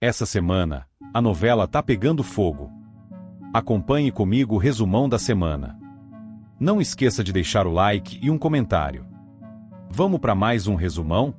Essa semana, a novela tá pegando fogo. Acompanhe comigo o resumão da semana. Não esqueça de deixar o like e um comentário. Vamos para mais um resumão?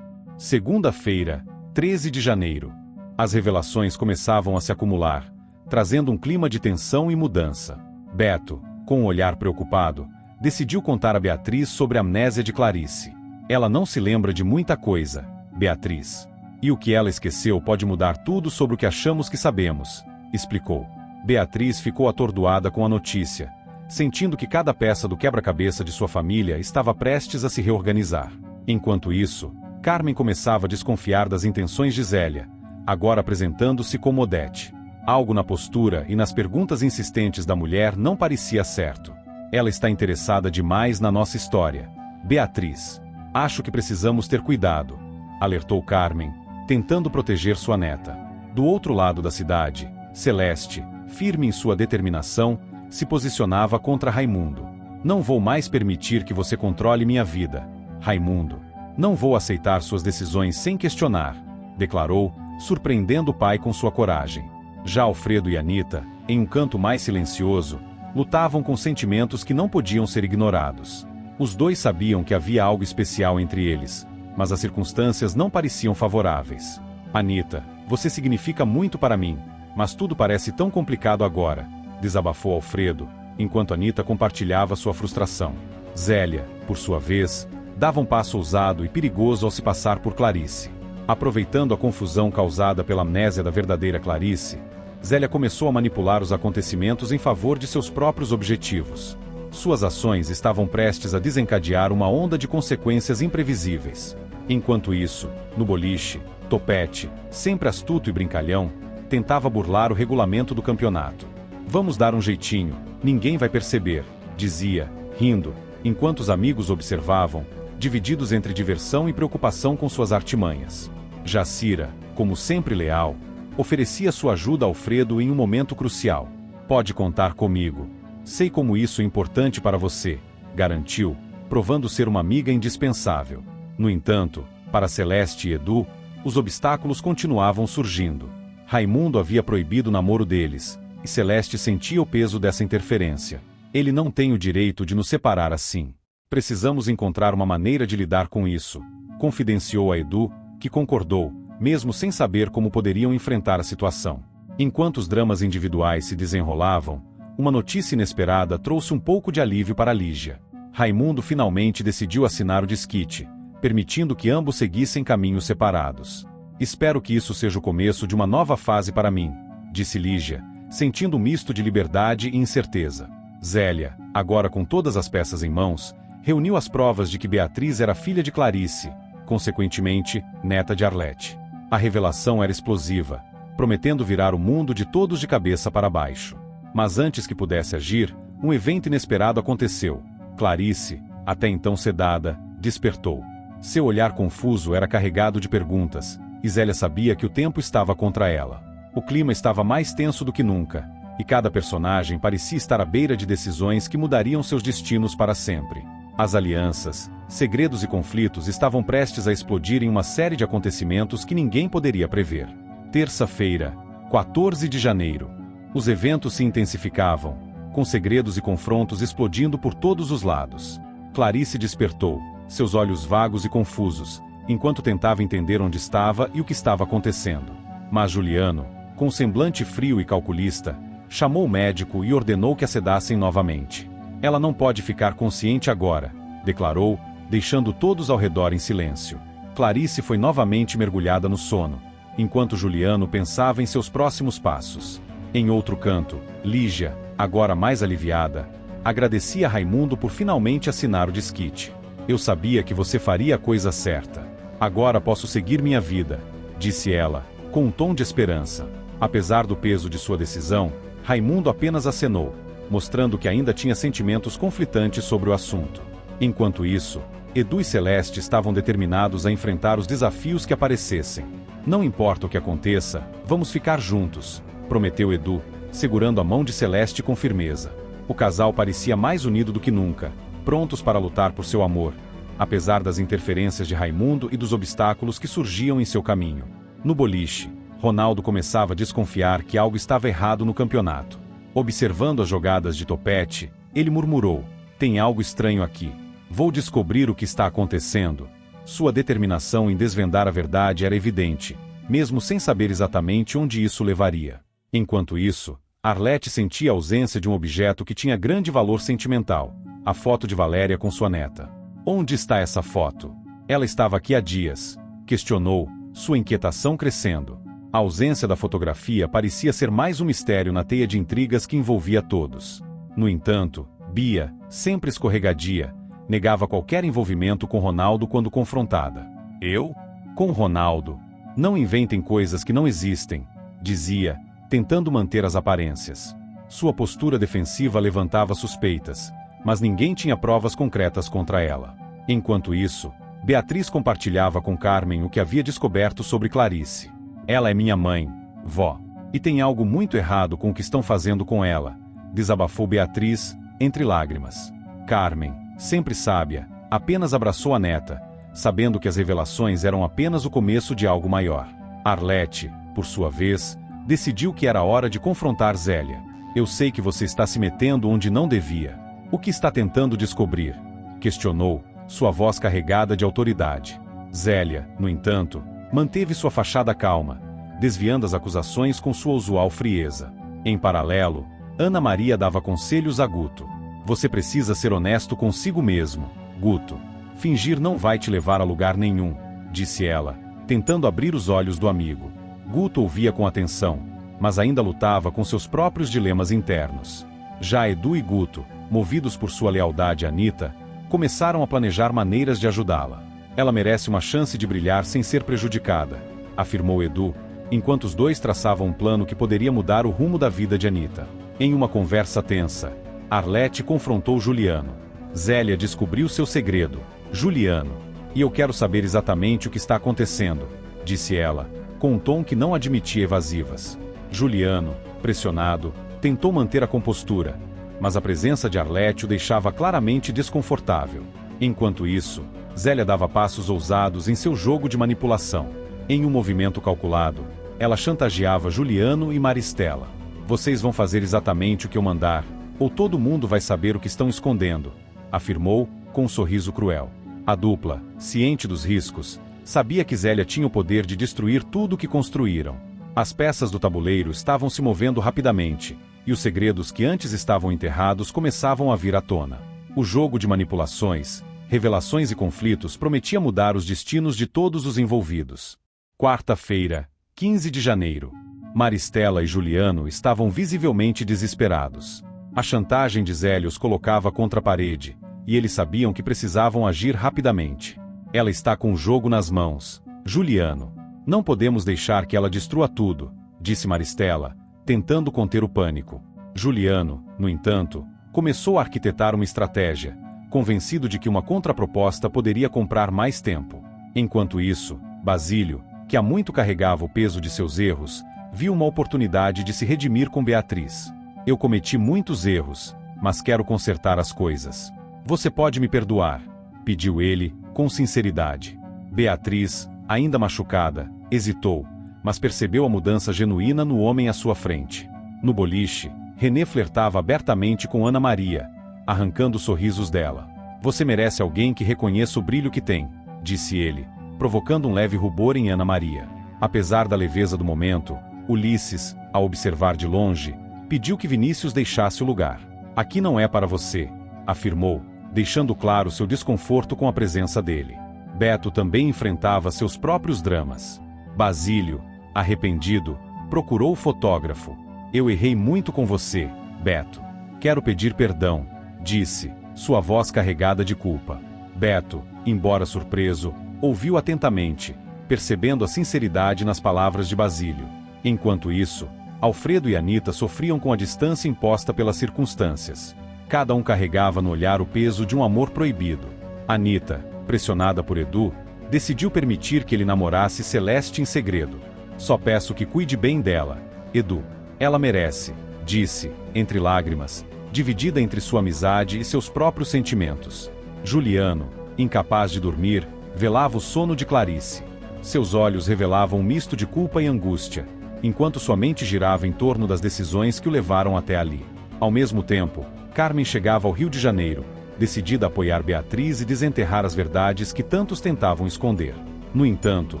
Segunda-feira, 13 de janeiro. As revelações começavam a se acumular, trazendo um clima de tensão e mudança. Beto, com um olhar preocupado, decidiu contar a Beatriz sobre a amnésia de Clarice. Ela não se lembra de muita coisa, Beatriz. E o que ela esqueceu pode mudar tudo sobre o que achamos que sabemos, explicou. Beatriz ficou atordoada com a notícia, sentindo que cada peça do quebra-cabeça de sua família estava prestes a se reorganizar. Enquanto isso, Carmen começava a desconfiar das intenções de Zélia, agora apresentando-se como Odete. Algo na postura e nas perguntas insistentes da mulher não parecia certo. Ela está interessada demais na nossa história. Beatriz, acho que precisamos ter cuidado, alertou Carmen, tentando proteger sua neta. Do outro lado da cidade, Celeste, firme em sua determinação, se posicionava contra Raimundo. Não vou mais permitir que você controle minha vida, Raimundo. Não vou aceitar suas decisões sem questionar, declarou, surpreendendo o pai com sua coragem. Já Alfredo e Anita, em um canto mais silencioso, lutavam com sentimentos que não podiam ser ignorados. Os dois sabiam que havia algo especial entre eles, mas as circunstâncias não pareciam favoráveis. Anita, você significa muito para mim, mas tudo parece tão complicado agora, desabafou Alfredo, enquanto Anita compartilhava sua frustração. Zélia, por sua vez, dava um passo ousado e perigoso ao se passar por Clarice. Aproveitando a confusão causada pela amnésia da verdadeira Clarice, Zélia começou a manipular os acontecimentos em favor de seus próprios objetivos. Suas ações estavam prestes a desencadear uma onda de consequências imprevisíveis. Enquanto isso, no boliche, Topete, sempre astuto e brincalhão, tentava burlar o regulamento do campeonato. Vamos dar um jeitinho, ninguém vai perceber, dizia, rindo, enquanto os amigos observavam, divididos entre diversão e preocupação com suas artimanhas. Jacira, como sempre leal, oferecia sua ajuda a Alfredo em um momento crucial. Pode contar comigo. Sei como isso é importante para você, garantiu, provando ser uma amiga indispensável. No entanto, para Celeste e Edu, os obstáculos continuavam surgindo. Raimundo havia proibido o namoro deles, e Celeste sentia o peso dessa interferência. Ele não tem o direito de nos separar assim. Precisamos encontrar uma maneira de lidar com isso, confidenciou a Edu, que concordou, mesmo sem saber como poderiam enfrentar a situação. Enquanto os dramas individuais se desenrolavam, uma notícia inesperada trouxe um pouco de alívio para Lígia. Raimundo finalmente decidiu assinar o desquite, permitindo que ambos seguissem caminhos separados. Espero que isso seja o começo de uma nova fase para mim, disse Lígia, sentindo um misto de liberdade e incerteza. Zélia, agora com todas as peças em mãos, reuniu as provas de que Beatriz era filha de Clarice, consequentemente, neta de Arlete. A revelação era explosiva, prometendo virar o mundo de todos de cabeça para baixo. Mas antes que pudesse agir, um evento inesperado aconteceu. Clarice, até então sedada, despertou. Seu olhar confuso era carregado de perguntas, e Zélia sabia que o tempo estava contra ela. O clima estava mais tenso do que nunca, e cada personagem parecia estar à beira de decisões que mudariam seus destinos para sempre. As alianças, segredos e conflitos estavam prestes a explodir em uma série de acontecimentos que ninguém poderia prever. Terça-feira, 14 de janeiro. Os eventos se intensificavam, com segredos e confrontos explodindo por todos os lados. Clarice despertou, seus olhos vagos e confusos, enquanto tentava entender onde estava e o que estava acontecendo. Mas Juliano, com um semblante frio e calculista, chamou o médico e ordenou que a sedassem novamente. Ela não pode ficar consciente agora, declarou, deixando todos ao redor em silêncio. Clarice foi novamente mergulhada no sono, enquanto Juliano pensava em seus próximos passos. Em outro canto, Lígia, agora mais aliviada, agradecia a Raimundo por finalmente assinar o desquite. Eu sabia que você faria a coisa certa. Agora posso seguir minha vida, disse ela, com um tom de esperança. Apesar do peso de sua decisão, Raimundo apenas acenou, mostrando que ainda tinha sentimentos conflitantes sobre o assunto. Enquanto isso, Edu e Celeste estavam determinados a enfrentar os desafios que aparecessem. Não importa o que aconteça, vamos ficar juntos, prometeu Edu, segurando a mão de Celeste com firmeza. O casal parecia mais unido do que nunca, prontos para lutar por seu amor, apesar das interferências de Raimundo e dos obstáculos que surgiam em seu caminho. No boliche, Ronaldo começava a desconfiar que algo estava errado no campeonato. Observando as jogadas de Topete, ele murmurou: "Tem algo estranho aqui. Vou descobrir o que está acontecendo." Sua determinação em desvendar a verdade era evidente, mesmo sem saber exatamente onde isso levaria. Enquanto isso, Arlete sentia a ausência de um objeto que tinha grande valor sentimental: a foto de Valéria com sua neta. "Onde está essa foto? Ela estava aqui há dias", questionou, sua inquietação crescendo. A ausência da fotografia parecia ser mais um mistério na teia de intrigas que envolvia todos. No entanto, Bia, sempre escorregadia, negava qualquer envolvimento com Ronaldo quando confrontada. "Eu? Com Ronaldo? Não inventem coisas que não existem", dizia, tentando manter as aparências. Sua postura defensiva levantava suspeitas, mas ninguém tinha provas concretas contra ela. Enquanto isso, Beatriz compartilhava com Carmen o que havia descoberto sobre Clarice. "Ela é minha mãe, vó, e tem algo muito errado com o que estão fazendo com ela", desabafou Beatriz, entre lágrimas. Carmen, sempre sábia, apenas abraçou a neta, sabendo que as revelações eram apenas o começo de algo maior. Arlete, por sua vez, decidiu que era hora de confrontar Zélia. "Eu sei que você está se metendo onde não devia. O que está tentando descobrir?", questionou, sua voz carregada de autoridade. Zélia, no entanto, manteve sua fachada calma, desviando as acusações com sua usual frieza. Em paralelo, Ana Maria dava conselhos a Guto. "Você precisa ser honesto consigo mesmo, Guto. Fingir não vai te levar a lugar nenhum", disse ela, tentando abrir os olhos do amigo. Guto ouvia com atenção, mas ainda lutava com seus próprios dilemas internos. Já Edu e Guto, movidos por sua lealdade a Anita, começaram a planejar maneiras de ajudá-la. "Ela merece uma chance de brilhar sem ser prejudicada", afirmou Edu, enquanto os dois traçavam um plano que poderia mudar o rumo da vida de Anita. Em uma conversa tensa, Arlete confrontou Juliano. "Zélia descobriu seu segredo, Juliano, e eu quero saber exatamente o que está acontecendo", disse ela, com um tom que não admitia evasivas. Juliano, pressionado, tentou manter a compostura, mas a presença de Arlete o deixava claramente desconfortável. Enquanto isso, Zélia dava passos ousados em seu jogo de manipulação. Em um movimento calculado, ela chantageava Juliano e Maristela. "Vocês vão fazer exatamente o que eu mandar, ou todo mundo vai saber o que estão escondendo", afirmou, com um sorriso cruel. A dupla, ciente dos riscos, sabia que Zélia tinha o poder de destruir tudo o que construíram. As peças do tabuleiro estavam se movendo rapidamente, e os segredos que antes estavam enterrados começavam a vir à tona. O jogo de manipulações, revelações e conflitos prometia mudar os destinos de todos os envolvidos. Quarta-feira, 15 de janeiro. Maristela e Juliano estavam visivelmente desesperados. A chantagem de Zélia os colocava contra a parede, e eles sabiam que precisavam agir rapidamente. "Ela está com o jogo nas mãos, Juliano. Não podemos deixar que ela destrua tudo", disse Maristela, tentando conter o pânico. Juliano, no entanto, começou a arquitetar uma estratégia, convencido de que uma contraproposta poderia comprar mais tempo. Enquanto isso, Basílio, que há muito carregava o peso de seus erros, viu uma oportunidade de se redimir com Beatriz. "Eu cometi muitos erros, mas quero consertar as coisas. Você pode me perdoar?", pediu ele, com sinceridade. Beatriz, ainda machucada, hesitou, mas percebeu a mudança genuína no homem à sua frente. No boliche, René flertava abertamente com Ana Maria, arrancando sorrisos dela. "Você merece alguém que reconheça o brilho que tem", disse ele, provocando um leve rubor em Ana Maria. Apesar da leveza do momento, Ulisses, ao observar de longe, pediu que Vinícius deixasse o lugar. "Aqui não é para você", afirmou, deixando claro seu desconforto com a presença dele. Beto também enfrentava seus próprios dramas. Basílio, arrependido, procurou o fotógrafo. "Eu errei muito com você, Beto. Quero pedir perdão", disse, sua voz carregada de culpa. Beto, embora surpreso, ouviu atentamente, percebendo a sinceridade nas palavras de Basílio. Enquanto isso, Alfredo e Anita sofriam com a distância imposta pelas circunstâncias. Cada um carregava no olhar o peso de um amor proibido. Anita, pressionada por Edu, decidiu permitir que ele namorasse Celeste em segredo. "Só peço que cuide bem dela, Edu. Ela merece", disse, entre lágrimas, dividida entre sua amizade e seus próprios sentimentos. Juliano, incapaz de dormir, velava o sono de Clarice. Seus olhos revelavam um misto de culpa e angústia, enquanto sua mente girava em torno das decisões que o levaram até ali. Ao mesmo tempo, Carmen chegava ao Rio de Janeiro, decidida a apoiar Beatriz e desenterrar as verdades que tantos tentavam esconder. No entanto,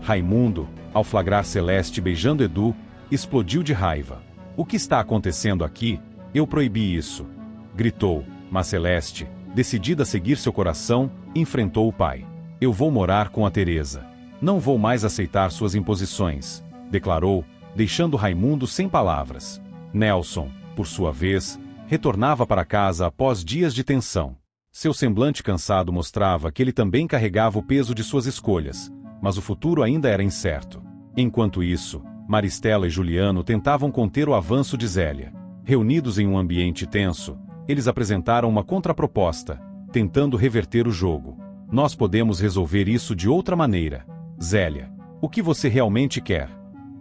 Raimundo, ao flagrar Celeste beijando Edu, explodiu de raiva. "O que está acontecendo aqui? Eu proibi isso!" gritou, mas Celeste, decidida a seguir seu coração, enfrentou o pai. "Eu vou morar com a Teresa. Não vou mais aceitar suas imposições", declarou, deixando Raimundo sem palavras. Nelson, por sua vez, retornava para casa após dias de tensão. Seu semblante cansado mostrava que ele também carregava o peso de suas escolhas, mas o futuro ainda era incerto. Enquanto isso, Maristela e Juliano tentavam conter o avanço de Zélia. Reunidos em um ambiente tenso, eles apresentaram uma contraproposta, tentando reverter o jogo. "Nós podemos resolver isso de outra maneira. Zélia, o que você realmente quer?"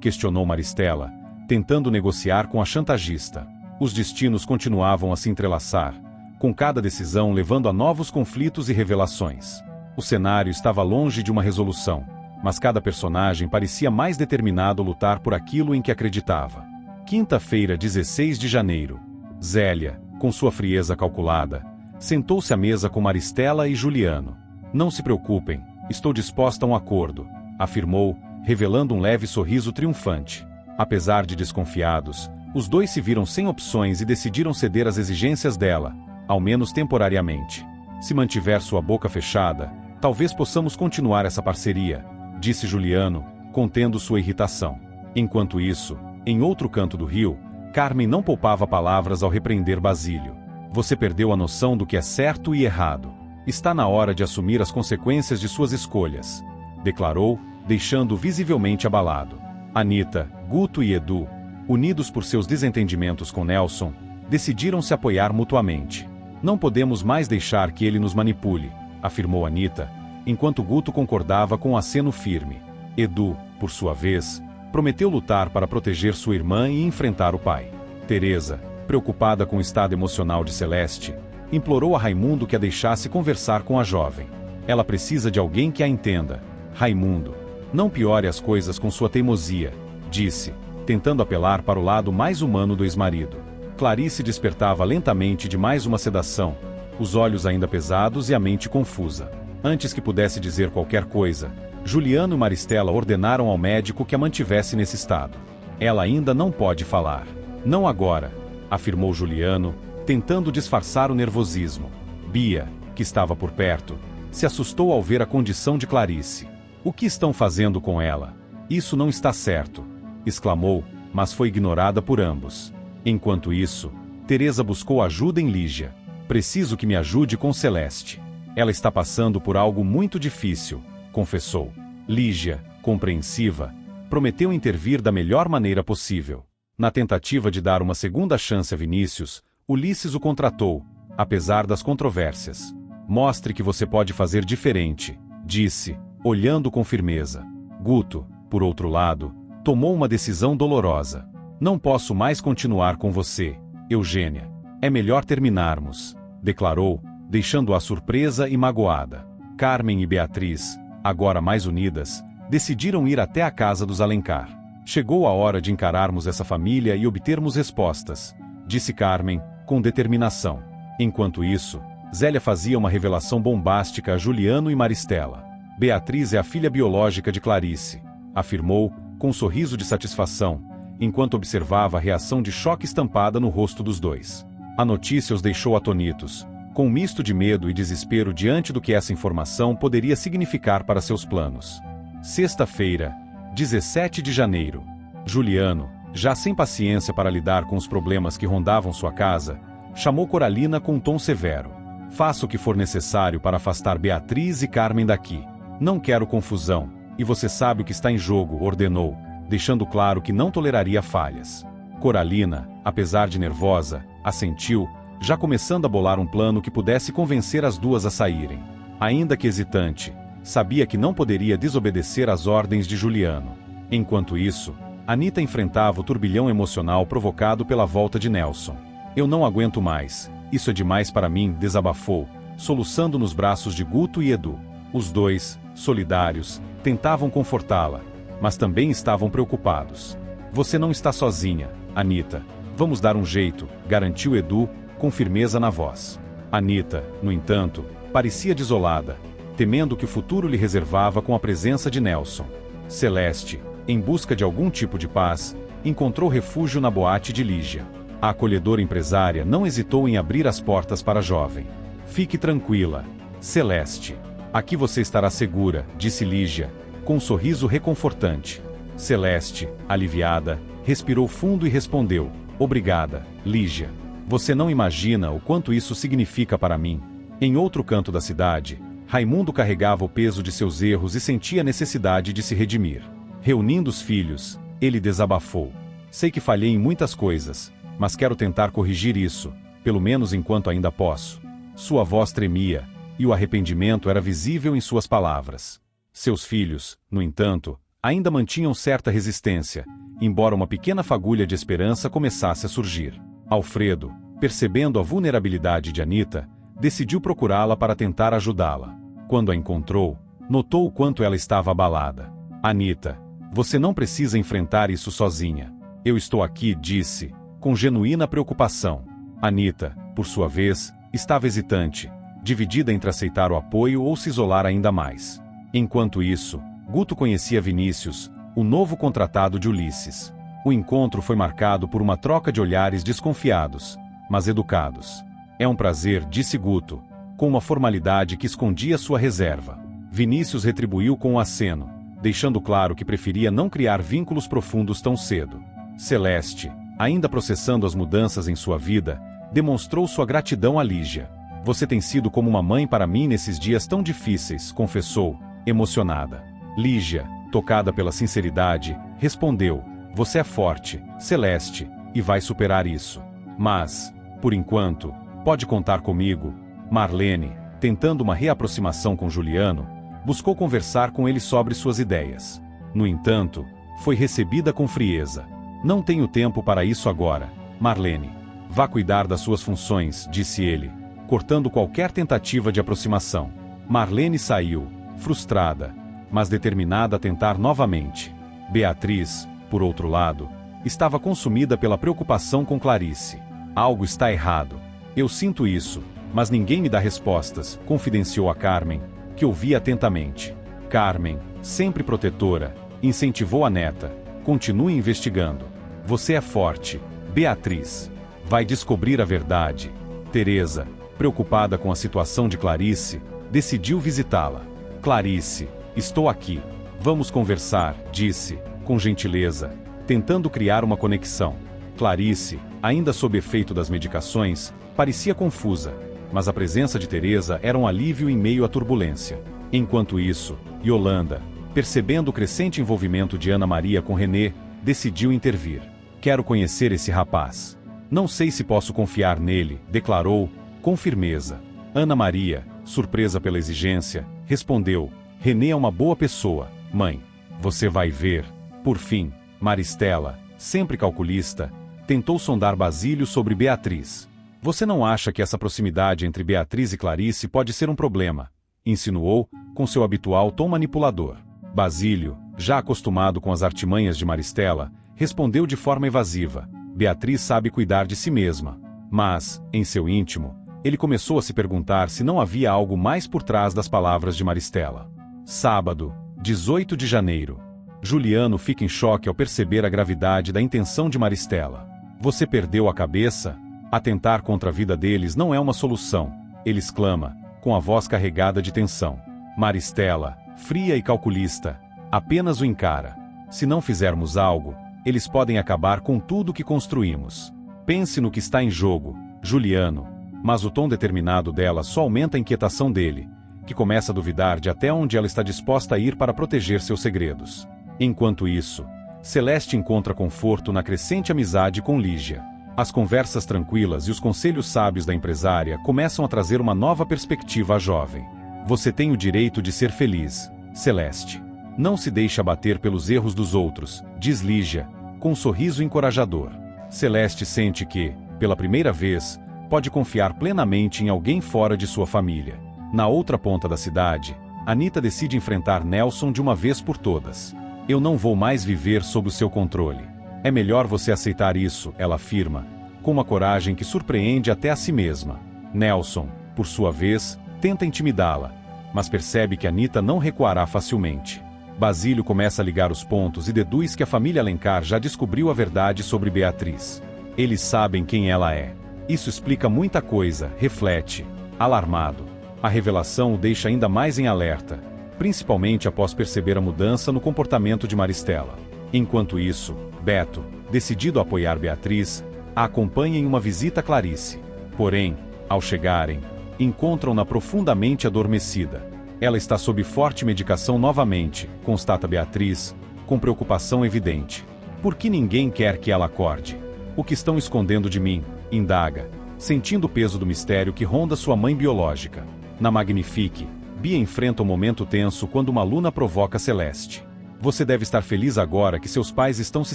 questionou Maristela, tentando negociar com a chantagista. Os destinos continuavam a se entrelaçar, com cada decisão levando a novos conflitos e revelações. O cenário estava longe de uma resolução, mas cada personagem parecia mais determinado a lutar por aquilo em que acreditava. Quinta-feira, 16 de janeiro. Zélia, com sua frieza calculada, sentou-se à mesa com Maristela e Juliano. "Não se preocupem, estou disposta a um acordo", afirmou, revelando um leve sorriso triunfante. Apesar de desconfiados, os dois se viram sem opções e decidiram ceder às exigências dela, ao menos temporariamente. "Se mantiver sua boca fechada, talvez possamos continuar essa parceria", disse Juliano, contendo sua irritação. Enquanto isso, em outro canto do rio, Carmen não poupava palavras ao repreender Basílio. "Você perdeu a noção do que é certo e errado. Está na hora de assumir as consequências de suas escolhas", declarou, deixando-o visivelmente abalado. Anita, Guto e Edu, unidos por seus desentendimentos com Nelson, decidiram se apoiar mutuamente. "Não podemos mais deixar que ele nos manipule", afirmou Anita, enquanto Guto concordava com um aceno firme. Edu, por sua vez, prometeu lutar para proteger sua irmã e enfrentar o pai. Teresa, preocupada com o estado emocional de Celeste, implorou a Raimundo que a deixasse conversar com a jovem. "Ela precisa de alguém que a entenda. Raimundo, não piore as coisas com sua teimosia", disse, tentando apelar para o lado mais humano do ex-marido. Clarice despertava lentamente de mais uma sedação, os olhos ainda pesados e a mente confusa. Antes que pudesse dizer qualquer coisa, Juliano e Maristela ordenaram ao médico que a mantivesse nesse estado. "Ela ainda não pode falar." "Não agora", afirmou Juliano, tentando disfarçar o nervosismo. Bia, que estava por perto, se assustou ao ver a condição de Clarice. "O que estão fazendo com ela? Isso não está certo", exclamou, mas foi ignorada por ambos. Enquanto isso, Teresa buscou ajuda em Lígia. "Preciso que me ajude com Celeste. Ela está passando por algo muito difícil", confessou. Lígia, compreensiva, prometeu intervir da melhor maneira possível. Na tentativa de dar uma segunda chance a Vinícius, Ulisses o contratou, apesar das controvérsias. "Mostre que você pode fazer diferente", disse, olhando com firmeza. Guto, por outro lado, tomou uma decisão dolorosa. "Não posso mais continuar com você, Eugênia. É melhor terminarmos", declarou, deixando-a surpresa e magoada. Carmen e Beatriz, agora mais unidas, decidiram ir até a casa dos Alencar. "Chegou a hora de encararmos essa família e obtermos respostas", disse Carmen, com determinação. Enquanto isso, Zélia fazia uma revelação bombástica a Juliano e Maristela. "Beatriz é a filha biológica de Clarice", afirmou, com um sorriso de satisfação, enquanto observava a reação de choque estampada no rosto dos dois. A notícia os deixou atonitos, com um misto de medo e desespero diante do que essa informação poderia significar para seus planos. Sexta-feira, 17 de janeiro. Juliano, já sem paciência para lidar com os problemas que rondavam sua casa, chamou Coralina com um tom severo. "Faça o que for necessário para afastar Beatriz e Carmen daqui. Não quero confusão, e você sabe o que está em jogo", ordenou, deixando claro que não toleraria falhas. Coralina, apesar de nervosa, assentiu, já começando a bolar um plano que pudesse convencer as duas a saírem. Ainda que hesitante, sabia que não poderia desobedecer às ordens de Juliano. Enquanto isso, Anita enfrentava o turbilhão emocional provocado pela volta de Nelson. "Eu não aguento mais, isso é demais para mim", desabafou, soluçando nos braços de Guto e Edu. Os dois, solidários, tentavam confortá-la, mas também estavam preocupados. Você não está sozinha, Anita. Vamos dar um jeito, garantiu Edu, com firmeza na voz. Anita, no entanto, parecia desolada, temendo que o futuro lhe reservava com a presença de Nelson. Celeste, em busca de algum tipo de paz, encontrou refúgio na boate de Lígia. A acolhedora empresária não hesitou em abrir as portas para a jovem. Fique tranquila, Celeste. Aqui você estará segura, disse Lígia, com um sorriso reconfortante. Celeste, aliviada, respirou fundo e respondeu: obrigada, Lígia. Você não imagina o quanto isso significa para mim. Em outro canto da cidade, Raimundo carregava o peso de seus erros e sentia a necessidade de se redimir. Reunindo os filhos, ele desabafou. Sei que falhei em muitas coisas, mas quero tentar corrigir isso, pelo menos enquanto ainda posso. Sua voz tremia, e o arrependimento era visível em suas palavras. Seus filhos, no entanto, ainda mantinham certa resistência, embora uma pequena fagulha de esperança começasse a surgir. Alfredo, percebendo a vulnerabilidade de Anita, decidiu procurá-la para tentar ajudá-la. Quando a encontrou, notou o quanto ela estava abalada. Anita, você não precisa enfrentar isso sozinha. Eu estou aqui, disse, com genuína preocupação. Anita, por sua vez, estava hesitante, dividida entre aceitar o apoio ou se isolar ainda mais. Enquanto isso, Guto conhecia Vinícius, o novo contratado de Ulisses. O encontro foi marcado por uma troca de olhares desconfiados, mas educados. É um prazer, disse Guto, com uma formalidade que escondia sua reserva. Vinícius retribuiu com um aceno, deixando claro que preferia não criar vínculos profundos tão cedo. Celeste, ainda processando as mudanças em sua vida, demonstrou sua gratidão a Lígia. Você tem sido como uma mãe para mim nesses dias tão difíceis, confessou, emocionada. Lígia, tocada pela sinceridade, respondeu: você é forte, Celeste, e vai superar isso. Mas, por enquanto, pode contar comigo. Marlene, tentando uma reaproximação com Juliano, buscou conversar com ele sobre suas ideias. No entanto, foi recebida com frieza. Não tenho tempo para isso agora, Marlene. Vá cuidar das suas funções, disse ele, cortando qualquer tentativa de aproximação. Marlene saiu, frustrada, mas determinada a tentar novamente. Beatriz, por outro lado, estava consumida pela preocupação com Clarice. Algo está errado. Eu sinto isso, mas ninguém me dá respostas, confidenciou a Carmen, que ouvia atentamente. Carmen, sempre protetora, incentivou a neta. Continue investigando. Você é forte, Beatriz. Vai descobrir a verdade. Teresa, preocupada com a situação de Clarice, decidiu visitá-la. Clarice, estou aqui. Vamos conversar, disse, com gentileza, tentando criar uma conexão. Clarice, ainda sob efeito das medicações, parecia confusa, mas a presença de Teresa era um alívio em meio à turbulência. Enquanto isso, Yolanda, percebendo o crescente envolvimento de Ana Maria com Renê, decidiu intervir. Quero conhecer esse rapaz. Não sei se posso confiar nele, declarou, com firmeza. Ana Maria, surpresa pela exigência, respondeu: Renê é uma boa pessoa, mãe. Você vai ver. Por fim, Maristela, sempre calculista, tentou sondar Basílio sobre Beatriz. Você não acha que essa proximidade entre Beatriz e Clarice pode ser um problema? Insinuou, com seu habitual tom manipulador. Basílio, já acostumado com as artimanhas de Maristela, respondeu de forma evasiva: Beatriz sabe cuidar de si mesma. Mas, em seu íntimo, ele começou a se perguntar se não havia algo mais por trás das palavras de Maristela. Sábado, 18 de janeiro. Juliano fica em choque ao perceber a gravidade da intenção de Maristela. Você perdeu a cabeça? Atentar contra a vida deles não é uma solução, ele exclama, com a voz carregada de tensão. Maristela, fria e calculista, apenas o encara. Se não fizermos algo, eles podem acabar com tudo que construímos. Pense no que está em jogo, Juliano. Mas o tom determinado dela só aumenta a inquietação dele, que começa a duvidar de até onde ela está disposta a ir para proteger seus segredos. Enquanto isso, Celeste encontra conforto na crescente amizade com Lígia. As conversas tranquilas e os conselhos sábios da empresária começam a trazer uma nova perspectiva à jovem. Você tem o direito de ser feliz, Celeste. Não se deixe abater pelos erros dos outros, diz Lígia, com um sorriso encorajador. Celeste sente que, pela primeira vez, pode confiar plenamente em alguém fora de sua família. Na outra ponta da cidade, Anita decide enfrentar Nelson de uma vez por todas. Eu não vou mais viver sob o seu controle. É melhor você aceitar isso, ela afirma, com uma coragem que surpreende até a si mesma. Nelson, por sua vez, tenta intimidá-la, mas percebe que Anita não recuará facilmente. Basílio começa a ligar os pontos e deduz que a família Alencar já descobriu a verdade sobre Beatriz. Eles sabem quem ela é. Isso explica muita coisa, reflete. Alarmado. A revelação o deixa ainda mais em alerta, principalmente após perceber a mudança no comportamento de Maristela. Enquanto isso, Beto, decidido a apoiar Beatriz, a acompanha em uma visita a Clarice. Porém, ao chegarem, encontram-na profundamente adormecida. Ela está sob forte medicação novamente, constata Beatriz, com preocupação evidente. Por que ninguém quer que ela acorde? O que estão escondendo de mim? Indaga, sentindo o peso do mistério que ronda sua mãe biológica. Na Magnifique, Bia enfrenta um momento tenso quando uma aluna provoca Celeste. Você deve estar feliz agora que seus pais estão se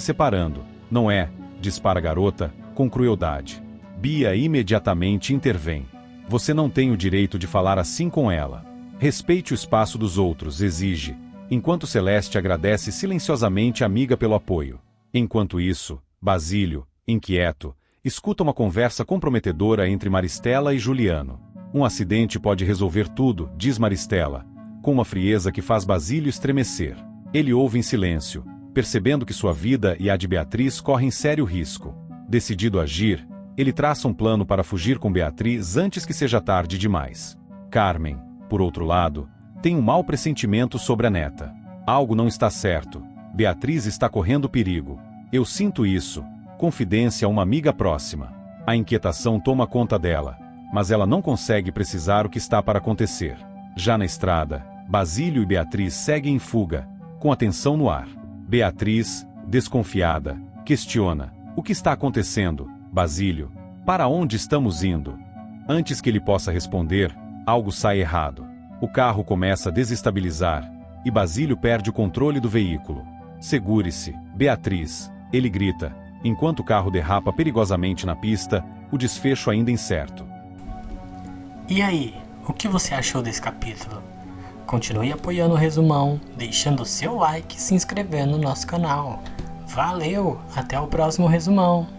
separando, não é? Dispara a garota, com crueldade. Bia imediatamente intervém. Você não tem o direito de falar assim com ela. Respeite o espaço dos outros, exige, enquanto Celeste agradece silenciosamente a amiga pelo apoio. Enquanto isso, Basílio, inquieto, escuta uma conversa comprometedora entre Maristela e Juliano. Um acidente pode resolver tudo, diz Maristela, com uma frieza que faz Basílio estremecer. Ele ouve em silêncio, percebendo que sua vida e a de Beatriz correm sério risco. Decidido a agir, ele traça um plano para fugir com Beatriz antes que seja tarde demais. Carmen, por outro lado, tem um mau pressentimento sobre a neta. Algo não está certo. Beatriz está correndo perigo. Eu sinto isso. Confidência a uma amiga próxima. A inquietação toma conta dela, mas ela não consegue precisar o que está para acontecer. Já na estrada, Basílio e Beatriz seguem em fuga, com a tensão no ar. Beatriz, desconfiada, questiona: o que está acontecendo, Basílio? Para onde estamos indo? Antes que ele possa responder, algo sai errado. O carro começa a desestabilizar, e Basílio perde o controle do veículo. Segure-se, Beatriz, ele grita, enquanto o carro derrapa perigosamente na pista, o desfecho ainda incerto. E aí, o que você achou desse capítulo? Continue apoiando o resumão, deixando o seu like e se inscrevendo no nosso canal. Valeu, até o próximo resumão!